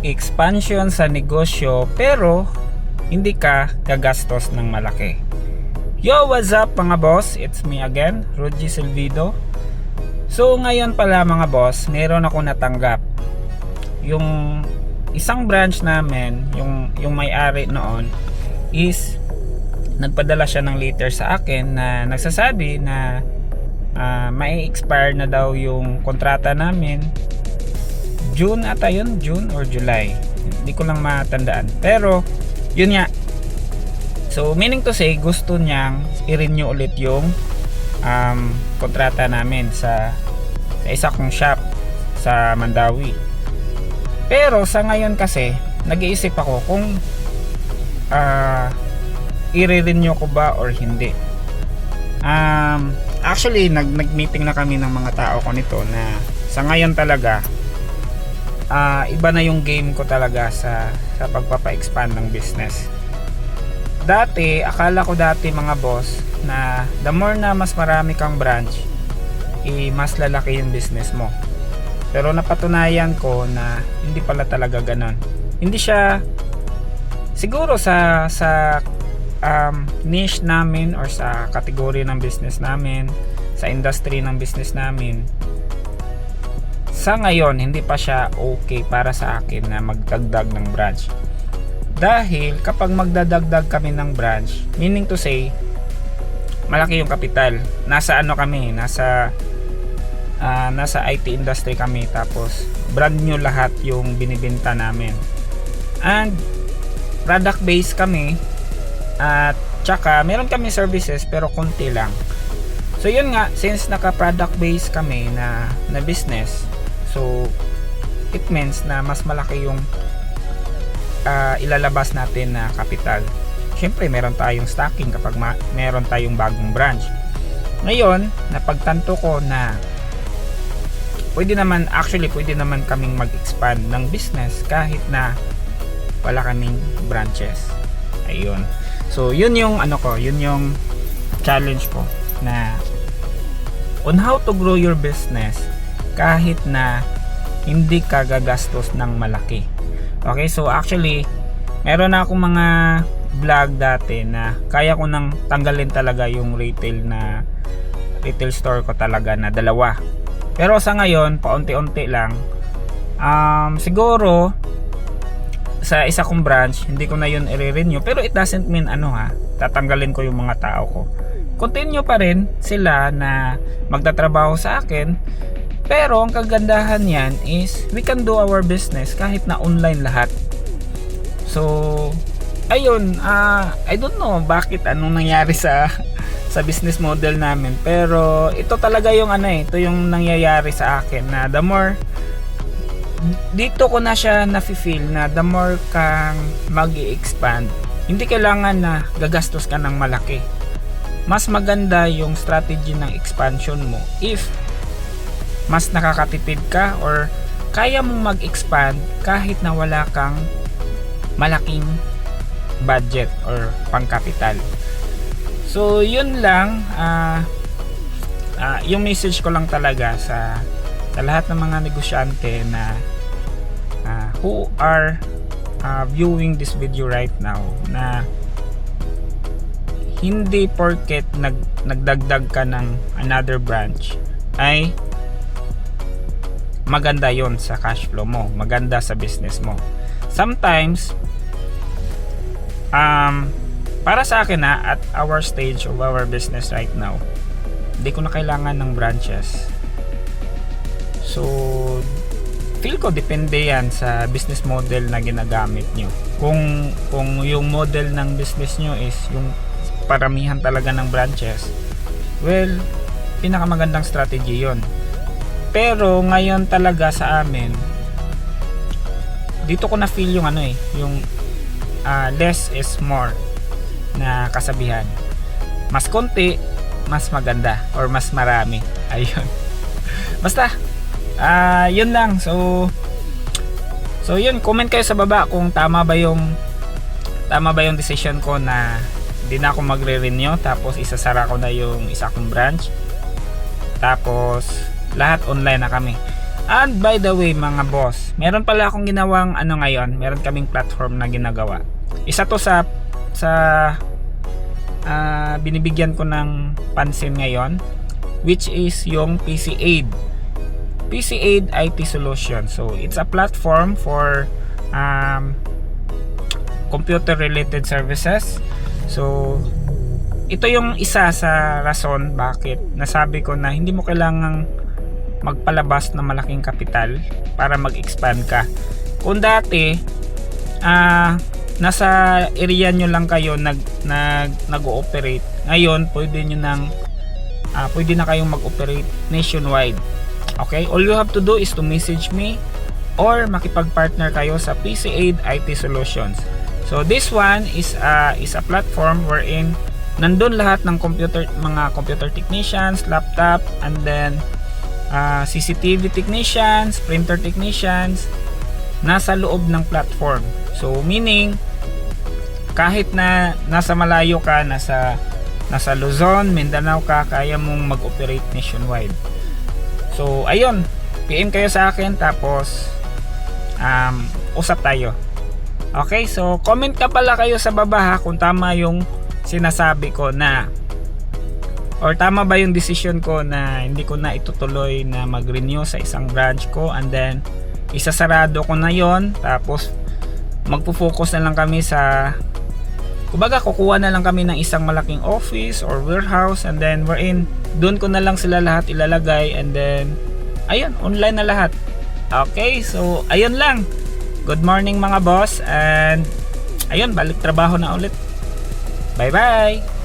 expansion sa negosyo pero hindi ka gagastos ng malaki. Yo, what's up mga boss? It's me again, Rudy Silvido. So ngayon pala mga boss, meron ako natanggap. Yung isang branch namin, yung may-ari noon is nagpadala siya ng letter sa akin na nagsasabi na mai-expire na daw yung kontrata namin. June ata yun, June or July, hindi ko lang matandaan, pero yun nga. So meaning to say, gusto niyang i-renew ulit yung kontrata namin sa isa kong shop sa Mandawi. Pero sa ngayon kasi nag-iisip ako kung i-renew ko ba or hindi. Actually nag-meeting na kami ng mga tao ko nito na sa ngayon talaga iba na yung game ko talaga sa pagpapa-expand ng business. Akala ko dati mga boss na the more na mas marami kang branch, mas lalaki yung business mo. Pero napatunayan ko na hindi pala talaga ganon. Hindi siya siguro sa niche namin or sa kategory ng business namin, sa industry ng business namin. Sa ngayon, hindi pa siya okay para sa akin na magdagdag ng branch. Dahil kapag magdadagdag kami ng branch, meaning to say, malaki yung kapital. Nasa IT industry kami, tapos brand new lahat yung binibenta namin. And product based kami, at tsaka meron kami services pero konti lang. So yun nga, since naka product based kami na business, so it means na mas malaki yung ilalabas natin na capital. Syempre meron tayong stocking kapag meron tayong bagong branch. Ngayon napagtanto ko na pwede naman kaming mag-expand ng business kahit na wala kaming branches. Ayun. So yun yung yun yung challenge ko na on how to grow your business kahit na hindi ka gagastos ng malaki. Okay, so actually meron na akong mga vlog dati na kaya ko nang tanggalin talaga yung retail store ko talaga na dalawa. Pero sa ngayon paunti-unti lang. Siguro sa isa kong branch hindi ko na yun i-renew, pero it doesn't mean tatanggalin ko yung mga tao ko. Continue pa rin sila na magtatrabaho sa akin. Pero ang kagandahan yan is we can do our business kahit na online lahat. So ayun, I don't know bakit anong nangyari sa business model namin, pero ito talaga yung ito yung nangyayari sa akin na the more dito ko na siya nafi-feel na the more kang mag-i-expand, hindi kailangan na gagastos ka ng malaki. Mas maganda yung strategy ng expansion mo if mas nakakatipid ka or kaya mong mag-expand kahit na wala kang malaking budget or pangkapital. So yun lang, yung message ko lang talaga sa lahat ng mga negosyante na who are viewing this video right now, na hindi porket nagdagdag ka ng another branch ay maganda yon sa cash flow mo, maganda sa business mo. Sometimes para sa akin at our stage of our business right now, hindi ko na kailangan ng branches. So feel ko depende yan sa business model na ginagamit nyo. Kung yung model ng business nyo is yung paramihan talaga ng branches, well, pinakamagandang strategy yon. Pero ngayon talaga sa amin, dito ko na feel yung yung less is more na kasabihan. Mas konti, mas maganda or mas marami. Ayun. Basta yun lang. So yun, comment kayo sa baba kung tama ba yung decision ko na hindi na ako magre-renew, tapos isasara ko na yung isa kong branch, tapos lahat online na kami. And by the way mga boss, meron pala akong ginawang ngayon, meron kaming platform na ginagawa. Isa to sa binibigyan ko ng pansin ngayon, which is yung PC Aid. PC Aid IT Solution. So it's a platform for computer related services. So ito yung isa sa rason bakit nasabi ko na hindi mo kailangang magpalabas ng malaking kapital para mag-expand ka. Kung dati nasa area nyo lang kayo nag-ooperate, ngayon pwede na kayong mag-operate nationwide. Okay, all you have to do is to message me or makipag-partner kayo sa PC Aid IT Solutions. So this one is a platform wherein nandun lahat ng mga computer technicians, laptop, and then CCTV technicians, printer technicians, nasa loob ng platform. So meaning kahit na nasa malayo ka, nasa Luzon, Mindanao ka, kaya mong mag-operate nationwide. So ayun, PM kayo sa akin tapos usap tayo. Okay, so comment ka pala kayo sa baba ha, kung tama yung sinasabi ko na or tama ba yung decision ko na hindi ko na itutuloy na mag-renew sa isang branch ko, and then isasarado ko na yon, tapos magpo-focus na lang kami sa, kumbaga kukuha na lang kami ng isang malaking office or warehouse, and then wherein doon ko na lang sila lahat ilalagay, and then ayun, online na lahat. Okay, so ayun lang. Good morning mga boss, and ayun, balik trabaho na ulit. Bye bye.